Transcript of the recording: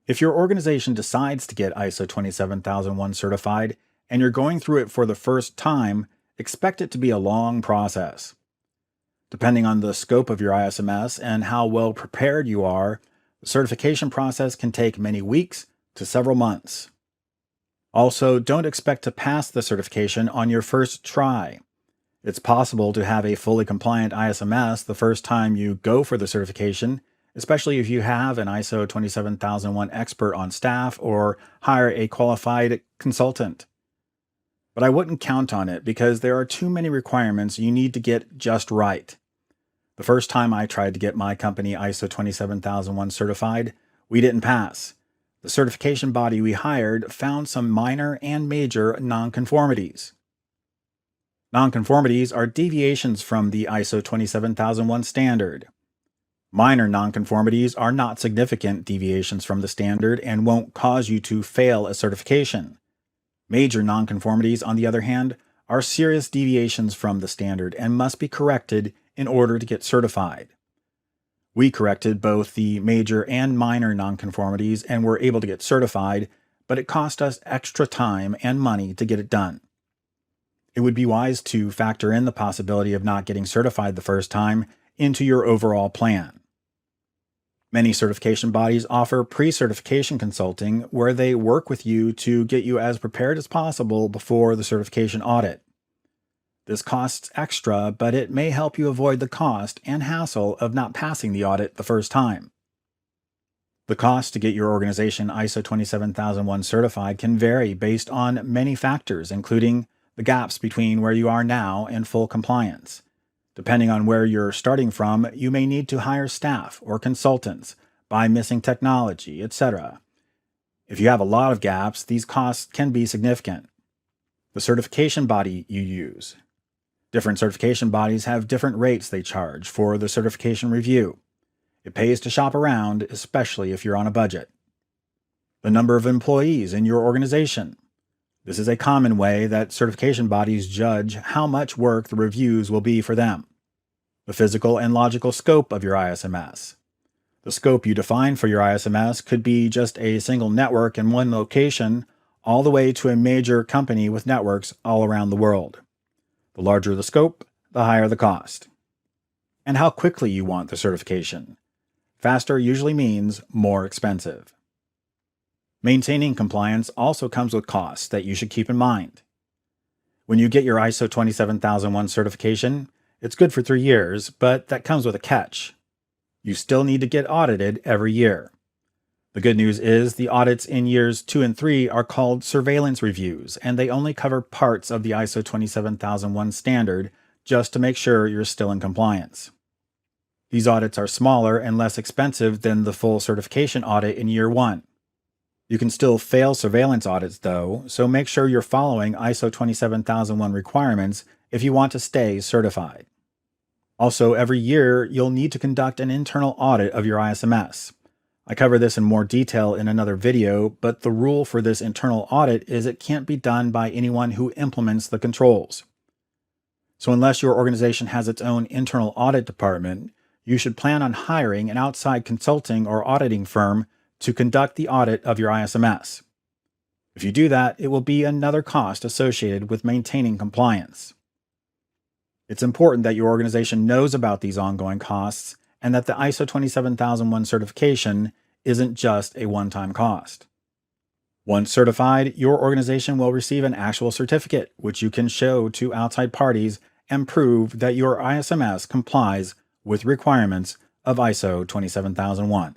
If your organization decides to get ISO 27001 certified and you're going through it for the first time, expect it to be a long process. Depending on the scope of your ISMS and how well prepared you are, the certification process can take many weeks to several months. Also, don't expect to pass the certification on your first try. It's possible to have a fully compliant ISMS the first time you go for the certification, especially if you have an ISO 27001 expert on staff or hire a qualified consultant. But I wouldn't count on it because there are too many requirements you need to get just right. The first time I tried to get my company ISO 27001 certified, we didn't pass. The certification body we hired found some minor and major nonconformities. Nonconformities are deviations from the ISO 27001 standard. Minor nonconformities are not significant deviations from the standard and won't cause you to fail a certification. Major nonconformities, on the other hand, are serious deviations from the standard and must be corrected in order to get certified. We corrected both the major and minor nonconformities and were able to get certified, but it cost us extra time and money to get it done. It would be wise to factor in the possibility of not getting certified the first time into your overall plan. Many certification bodies offer pre-certification consulting where they work with you to get you as prepared as possible before the certification audit. This costs extra, but it may help you avoid the cost and hassle of not passing the audit the first time. The cost to get your organization ISO 27001 certified can vary based on many factors, including the gaps between where you are now and full compliance. Depending on where you're starting from, you may need to hire staff or consultants, buy missing technology, etc. If you have a lot of gaps, these costs can be significant. The certification body you use. Different certification bodies have different rates they charge for the certification review. It pays to shop around, especially if you're on a budget. The number of employees in your organization. This is a common way that certification bodies judge how much work the reviews will be for them. The physical and logical scope of your ISMS. The scope you define for your ISMS could be just a single network in one location, all the way to a major company with networks all around the world. The larger the scope, the higher the cost. And how quickly you want the certification. Faster usually means more expensive. Maintaining compliance also comes with costs that you should keep in mind. When you get your ISO 27001 certification, it's good for 3 years, but that comes with a catch. You still need to get audited every year. The good news is the audits in years 2 and 3 are called surveillance reviews, and they only cover parts of the ISO 27001 standard just to make sure you're still in compliance. These audits are smaller and less expensive than the full certification audit in year 1. You can still fail surveillance audits though, so make sure you're following ISO 27001 requirements if you want to stay certified. Also, every year you'll need to conduct an internal audit of your ISMS. I cover this in more detail in another video, but the rule for this internal audit is it can't be done by anyone who implements the controls. So unless your organization has its own internal audit department, you should plan on hiring an outside consulting or auditing firm to conduct the audit of your ISMS. If you do that, it will be another cost associated with maintaining compliance. It's important that your organization knows about these ongoing costs and that the ISO 27001 certification isn't just a one-time cost. Once certified, your organization will receive an actual certificate, which you can show to outside parties and prove that your ISMS complies with requirements of ISO 27001.